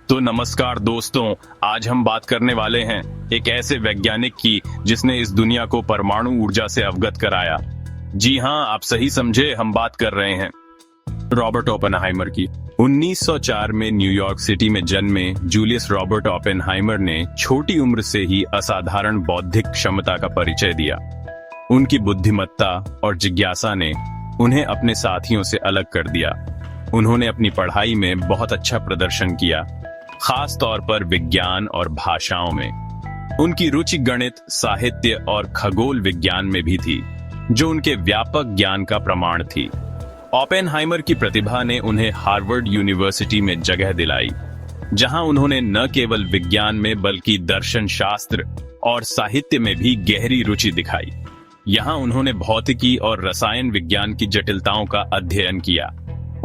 तो नमस्कार दोस्तों, आज हम बात करने वाले हैं एक ऐसे वैज्ञानिक की जिसने इस दुनिया को परमाणु ऊर्जा से अवगत कराया। जी हाँ, आप सही समझे, हम बात कर रहे हैं रॉबर्ट ओपेनहाइमर की। 1904 में न्यूयॉर्क सिटी में जन्मे जूलियस रॉबर्ट ओपेनहाइमर ने छोटी उम्र से ही असाधारण बौद्धिक क्षमता का परिचय दिया। उनकी बुद्धिमत्ता और जिज्ञासा ने उन्हें अपने साथियों से अलग कर दिया। उन्होंने अपनी पढ़ाई में बहुत अच्छा प्रदर्शन किया, खास तौर पर विज्ञान और भाषाओं में। उनकी रुचि गणित, साहित्य और खगोल विज्ञान में भी थी, जो उनके व्यापक ज्ञान का प्रमाण थी। ओपेनहाइमर की प्रतिभा ने उन्हें हार्वर्ड यूनिवर्सिटी में जगह दिलाई, जहां उन्होंने न केवल विज्ञान में बल्कि दर्शन शास्त्र और साहित्य में भी गहरी रुचि दिखाई। यहां उन्होंने भौतिकी और रसायन विज्ञान की जटिलताओं का अध्ययन किया।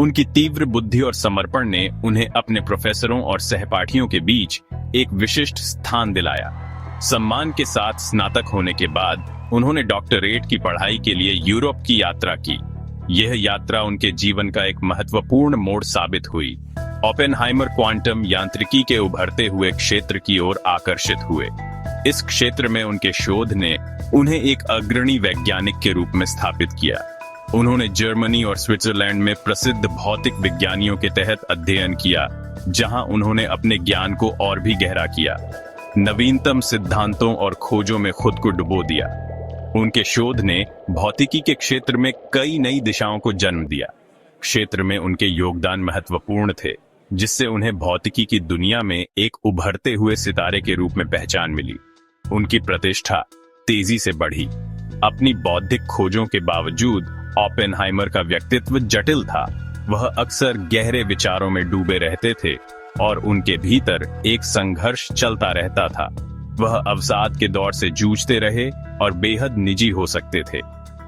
उनकी तीव्र बुद्धि और समर्पण ने उन्हें अपने प्रोफेसरों और सहपाठियों के बीच एक विशिष्ट स्थान दिलाया। सम्मान के साथ स्नातक होने के बाद उन्होंने डॉक्टरेट की पढ़ाई के लिए यूरोप की यात्रा की। यह यात्रा उनके जीवन का एक महत्वपूर्ण मोड़ साबित हुई। ओपेनहाइमर क्वांटम यांत्रिकी के उभरते हुए क्षेत्र की ओर आकर्षित हुए। इस क्षेत्र में उनके शोध ने उन्हें एक अग्रणी वैज्ञानिक के रूप में स्थापित किया। उन्होंने जर्मनी और स्विट्जरलैंड में प्रसिद्ध भौतिक विज्ञानियों के तहत अध्ययन किया, जहां उन्होंने अपने ज्ञान को और भी गहरा किया, नवीनतम सिद्धांतों और खोजों में खुद को डुबो दिया। उनके शोध ने भौतिकी के क्षेत्र में कई नई दिशाओं को जन्म दिया। क्षेत्र में उनके योगदान महत्वपूर्ण थे, जिससे उन्हें भौतिकी की दुनिया में एक उभरते हुए सितारे के रूप में पहचान मिली। उनकी प्रतिष्ठा तेजी से बढ़ी। अपनी बौद्धिक खोजों के बावजूद ओपेनहाइमर का व्यक्तित्व जटिल था। वह अक्सर गहरे विचारों में डूबे रहते थे और उनके भीतर एक संघर्ष चलता रहता था। वह अवसाद के दौर से जूझते रहे और बेहद निजी हो सकते थे।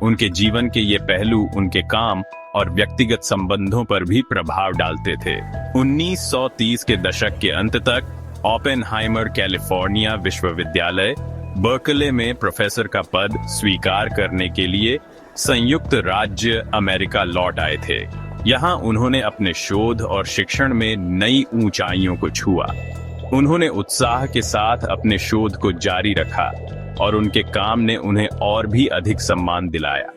उनके जीवन के ये पहलू उनके काम और व्यक्तिगत संबंधों पर भी प्रभाव डालते थे। 1930 के दशक के अंत तक ओपेनहाइमर कैलिफोर्निया विश्वविद्यालय बर्कले में प्रोफेसर का पद स्वीकार करने के लिए संयुक्त राज्य अमेरिका लौट आए थे। यहाँ उन्होंने अपने शोध और शिक्षण में नई ऊंचाइयों को छुआ। उन्होंने उत्साह के साथ अपने शोध को जारी रखा और उनके काम ने उन्हें और भी अधिक सम्मान दिलाया।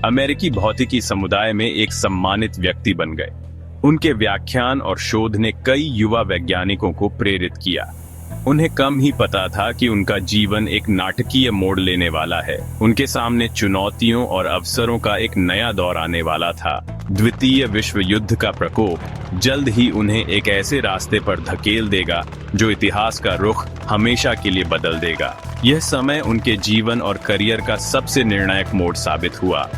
अमेरिकी भौतिकी समुदाय में एक सम्मानित व्यक्ति बन गए। उनके व्याख्यान और शोध ने कई युवा वैज्ञानिकों को प्रेरित किया। उन्हें कम ही पता था कि उनका जीवन एक नाटकीय मोड़ लेने वाला है। उनके सामने चुनौतियों और अवसरों का एक नया दौर आने वाला था। द्वितीय विश्व युद्ध का प्रकोप जल्द ही उन्हें एक ऐसे रास्ते पर धकेल देगा जो इतिहास का रुख हमेशा के लिए बदल देगा। यह समय उनके जीवन और करियर का सबसे निर्णायक मोड़ साबित हुआ।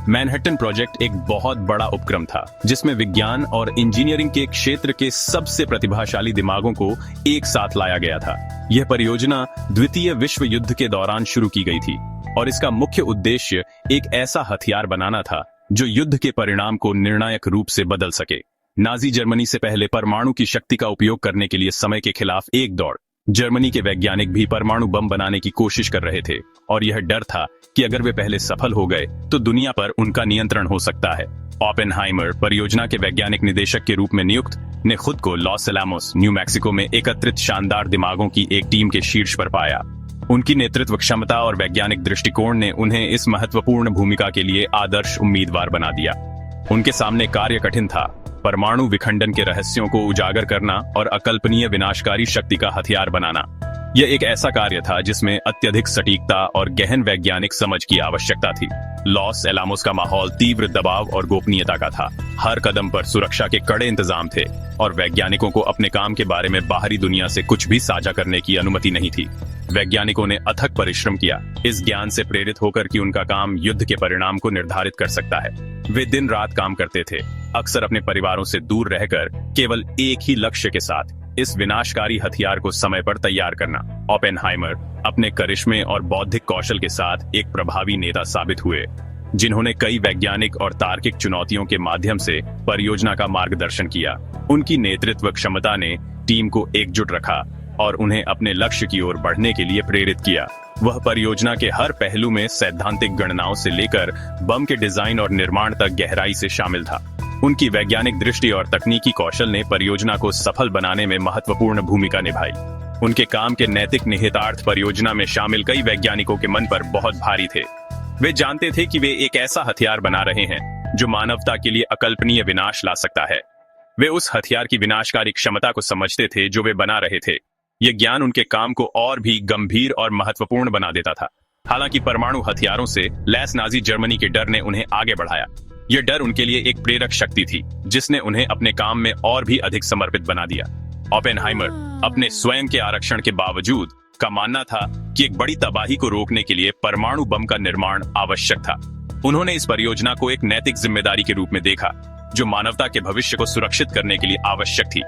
मैनहट्टन प्रोजेक्ट एक बहुत बड़ा उपक्रम था, जिसमें विज्ञान और इंजीनियरिंग के क्षेत्र के सबसे प्रतिभाशाली दिमागों को एक साथ लाया गया था। यह परियोजना द्वितीय विश्व युद्ध के दौरान शुरू की गई थी और इसका मुख्य उद्देश्य एक ऐसा हथियार बनाना था जो युद्ध के परिणाम को निर्णायक रूप से बदल सके। नाजी जर्मनी से पहले परमाणु की शक्ति का उपयोग करने के लिए समय के खिलाफ एक दौड़। जर्मनी के वैज्ञानिक भी परमाणु बम बनाने की कोशिश कर रहे थे और यह डर था कि अगर वे पहले सफल हो गए तो दुनिया पर उनका नियंत्रण हो सकता है। ओपेनहाइमर परियोजना के वैज्ञानिक निदेशक के रूप में नियुक्त ने खुद को लॉस एलामोस, न्यू मैक्सिको में एकत्रित शानदार दिमागों की एक टीम के शीर्ष पर पाया। उनकी नेतृत्व क्षमता और वैज्ञानिक दृष्टिकोण ने उन्हें इस महत्वपूर्ण भूमिका के लिए आदर्श उम्मीदवार बना दिया। उनके सामने कार्य कठिन था, परमाणु विखंडन के रहस्यों को उजागर करना और अकल्पनीय विनाशकारी शक्ति का हथियार बनाना। यह एक ऐसा कार्य था जिसमें अत्यधिक सटीकता और गहन वैज्ञानिक समझ की आवश्यकता थी। लॉस एलामोस का माहौल तीव्र दबाव और गोपनीयता का था। हर कदम पर सुरक्षा के कड़े इंतजाम थे और वैज्ञानिकों को अपने काम के बारे में बाहरी दुनिया से कुछ भी साझा करने की अनुमति नहीं थी। वैज्ञानिकों ने अथक परिश्रम किया, इस ज्ञान से प्रेरित होकर कि उनका काम युद्ध के परिणाम को निर्धारित कर सकता है। वे दिन रात काम करते थे, अक्सर अपने परिवारों से दूर रहकर केवल एक ही लक्ष्य के साथ, इस विनाशकारी हथियार को समय पर तैयार करना। ओपेनहाइमर अपने करिश्मे और बौद्धिक कौशल के साथ एक प्रभावी नेता साबित हुए, जिन्होंने कई वैज्ञानिक और तार्किक चुनौतियों के माध्यम से परियोजना का मार्गदर्शन किया। उनकी नेतृत्व क्षमता ने टीम को एकजुट रखा और उन्हें अपने लक्ष्य की ओर बढ़ने के लिए प्रेरित किया। वह परियोजना के हर पहलू में सैद्धांतिक गणनाओं से लेकर बम के डिजाइन और निर्माण तक गहराई से शामिल था। उनकी वैज्ञानिक दृष्टि और तकनीकी कौशल ने परियोजना को सफल बनाने में महत्वपूर्ण भूमिका निभाई। उनके काम के नैतिक निहितार्थ परियोजना में शामिल कई वैज्ञानिकों के मन पर बहुत भारी थे। वे जानते थे कि वे एक ऐसा हथियार बना रहे हैं जो मानवता के लिए अकल्पनीय विनाश ला सकता है। वे उस हथियार की विनाशकारी क्षमता को समझते थे जो वे बना रहे थे। यह ज्ञान उनके काम को और भी गंभीर और महत्वपूर्ण बना देता था। हालांकि परमाणु हथियारों से लैस नाजी जर्मनी के डर ने उन्हें आगे बढ़ाया। यह डर उनके लिए एक प्रेरक शक्ति थी जिसने उन्हें अपने काम में और भी अधिक समर्पित बना दिया। ओपेनहाइमर अपने स्वयं के आरक्षण के बावजूद का मानना था कि एक बड़ी तबाही को रोकने के लिए परमाणु बम का निर्माण आवश्यक था। उन्होंने इस परियोजना को एक नैतिक जिम्मेदारी के रूप में देखा जो मानवता के भविष्य को सुरक्षित करने के लिए आवश्यक थी।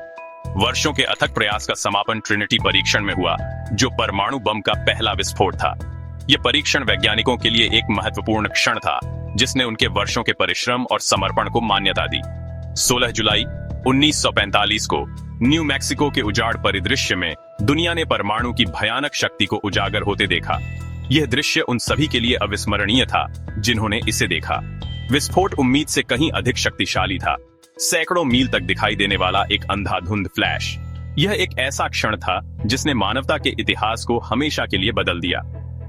वर्षों के अथक प्रयास का समापन ट्रिनिटी परीक्षण में हुआ, जो परमाणु बम का पहला विस्फोट था। यह परीक्षण वैज्ञानिकों के लिए एक महत्वपूर्ण क्षण था जिसने उनके वर्षों के परिश्रम और समर्पण को मान्यता दी। 16 जुलाई 1945 को न्यू मैक्सिको के उजाड़ परिदृश्य में दुनिया ने परमाणु की भयानक शक्ति को उजागर होते देखा। यह दृश्य उन सभी के लिए अविस्मरणीय था जिन्होंने इसे देखा। विस्फोट उम्मीद से कहीं अधिक शक्तिशाली था, सैकड़ों मील तक दिखाई देने वाला एक अंधाधुंध फ्लैश। यह एक ऐसा क्षण था जिसने मानवता के इतिहास को हमेशा के लिए बदल दिया।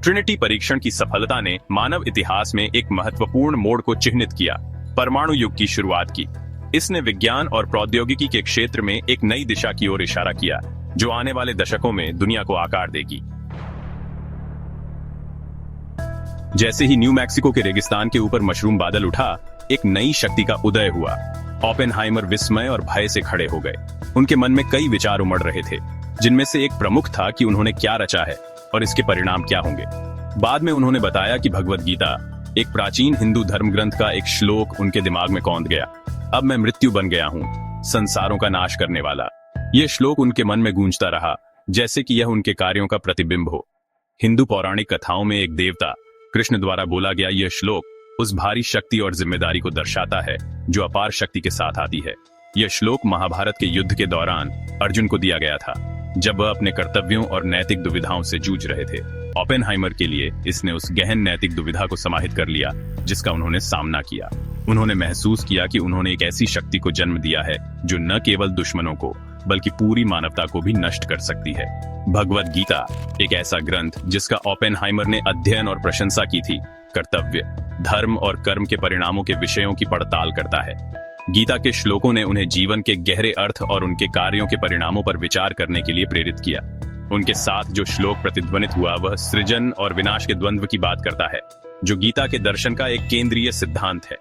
ट्रिनिटी परीक्षण की सफलता ने मानव इतिहास में एक महत्वपूर्ण मोड़ को चिह्नित किया, परमाणु युग की शुरुआत की। इसने विज्ञान और प्रौद्योगिकी के क्षेत्र में एक नई दिशा की ओर इशारा किया जो आने वाले दशकों में दुनिया को आकार देगी। जैसे ही न्यू मैक्सिको के रेगिस्तान के ऊपर मशरूम बादल उठा, एक नई शक्ति का उदय हुआ। ओपेनहाइमर विस्मय और भय से खड़े हो गए। उनके मन में कई विचार उमड़ रहे थे, जिनमें से एक प्रमुख था कि उन्होंने क्या रचा है और इसके परिणाम क्या होंगे। बाद में उन्होंने बताया कि भगवद गीता, एक प्राचीन हिंदू धर्म ग्रंथ का एक श्लोक उनके दिमाग में कौंध गया। अब मैं मृत्यु बन गया हूँ, संसारों का नाश करने वाला। यह श्लोक उनके मन में गूंजता रहा, जैसे कि यह उनके कार्यों का प्रतिबिंब हो। हिंदू पौराणिक कथाओं में एक देवता कृष्ण द्वारा बोला गया यह श्लोक उस भारी शक्ति और जिम्मेदारी को दर्शाता है जो अपार शक्ति के साथ आती है। यह श्लोक महाभारत के युद्ध के दौरान अर्जुन को दिया गया था, जब वह अपने कर्तव्यों और नैतिक दुविधाओं से जूझ रहे थे। ओपेनहाइमर के लिए इसने उस गहन नैतिक दुविधा को समाहित कर लिया जिसका उन्होंने सामना किया। उन्होंने महसूस किया कि उन्होंने एक ऐसी शक्ति को जन्म दिया है जो न केवल दुश्मनों को बल्कि पूरी मानवता को भी नष्ट कर सकती है। भगवद गीता, एक ऐसा ग्रंथ जिसका ओपेनहाइमर ने अध्ययन और प्रशंसा की थी, कर्तव्य, धर्म और कर्म के परिणामों के विषयों की पड़ताल करता है। गीता के श्लोकों ने उन्हें जीवन के गहरे अर्थ और उनके कार्यों के परिणामों पर विचार करने के लिए प्रेरित किया। उनके साथ जो श्लोक प्रतिध्वनित हुआ वह सृजन और विनाश के द्वंद्व की बात करता है, जो गीता के दर्शन का एक केंद्रीय सिद्धांत है।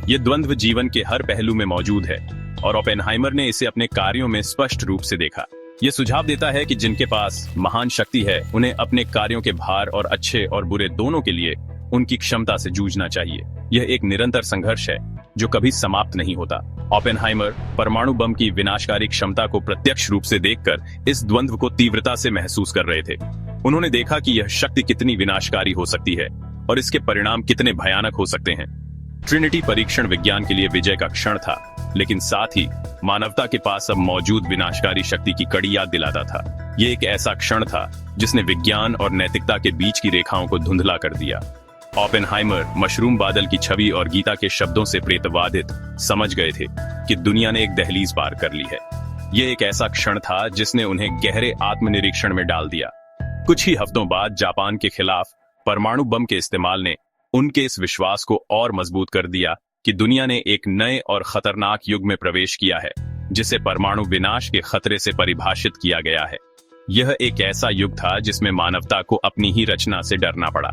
यह द्वंद्व जीवन के हर पहलू में मौजूद है और ओपेनहाइमर ने इसे अपने कार्यों में स्पष्ट रूप से देखा। यह सुझाव देता है कि जिनके पास महान शक्ति है उन्हें अपने कार्यों के भार और अच्छे और बुरे दोनों के लिए उनकी क्षमता से जूझना चाहिए। यह एक निरंतर संघर्ष है जो कभी समाप्त नहीं होता। ओपेनहाइमर परमाणु बम की विनाशकारी क्षमता को प्रत्यक्ष रूप से देखकर इस द्वंद्व को तीव्रता से महसूस कर रहे थे। उन्होंने देखा कि यह शक्ति कितनी विनाशकारी हो सकती है और इसके परिणाम कितने भयानक हो सकते हैं। ट्रिनिटी परीक्षण विज्ञान के लिए विजय का क्षण था, लेकिन साथ ही मानवता के पास अब मौजूद विनाशकारी शक्ति की कड़ी याद दिलाता था। यह एक ऐसा क्षण था जिसने विज्ञान और नैतिकता के बीच की रेखाओं को धुंधला कर दिया। ओपेनहाइमर मशरूम बादल की छवि और गीता के शब्दों से प्रेतवादित समझ गए थे कि दुनिया ने एक दहलीज पार कर ली है। यह एक ऐसा क्षण था जिसने उन्हें गहरे आत्मनिरीक्षण में डाल दिया। कुछ ही हफ्तों बाद जापान के खिलाफ परमाणु बम के इस्तेमाल ने उनके इस विश्वास को और मजबूत कर दिया कि दुनिया ने एक नए और खतरनाक युग में प्रवेश किया है, जिसे परमाणु विनाश के खतरे से परिभाषित किया गया है। यह एक ऐसा युग था जिसमें मानवता को अपनी ही रचना से डरना पड़ा।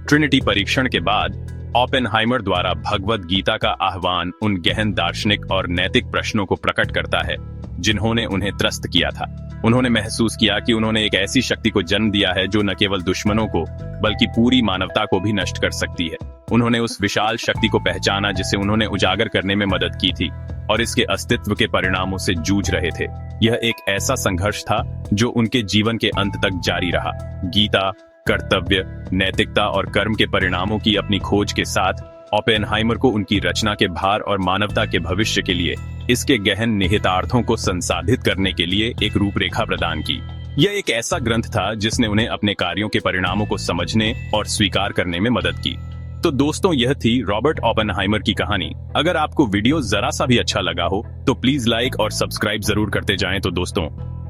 ट्रिनिटी परीक्षण के बाद ओपेनहाइमर द्वारा भगवद गीता का आह्वान उन गहन दार्शनिक और नैतिक प्रश्नों को प्रकट करता है जिन्होंने उन्हें त्रस्त किया था। उन्होंने महसूस किया कि उन्होंने एक ऐसी शक्ति को जन्म दिया है जो न केवल दुश्मनों को बल्कि पूरी मानवता को भी नष्ट कर सकती है। उन्होंने उस विशाल शक्ति को पहचाना जिसे उन्होंने उजागर करने में मदद की थी और इसके अस्तित्व के परिणामों से जूझ रहे थे। यह एक ऐसा संघर्ष था जो उनके जीवन के अंत तक जारी रहा। गीता, कर्तव्य, नैतिकता और कर्म के परिणामों की अपनी खोज के साथ ओपेनहाइमर को उनकी रचना के भार और मानवता के भविष्य के लिए इसके गहन निहितार्थों को संसाधित करने के लिए एक रूपरेखा प्रदान की। यह एक ऐसा ग्रंथ था जिसने उन्हें अपने कार्यों के परिणामों को समझने और स्वीकार करने में मदद की। तो दोस्तों, यह थी रॉबर्ट ओपेनहाइमर की कहानी। अगर आपको वीडियो जरा सा भी अच्छा लगा हो तो प्लीज लाइक और सब्सक्राइब जरूर करते जाएं। तो दोस्तों,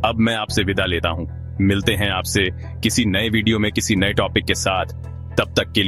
अब मैं आपसे विदा लेता हूं। मिलते हैं आपसे किसी नए वीडियो में किसी नए टॉपिक के साथ। तब तक के लिए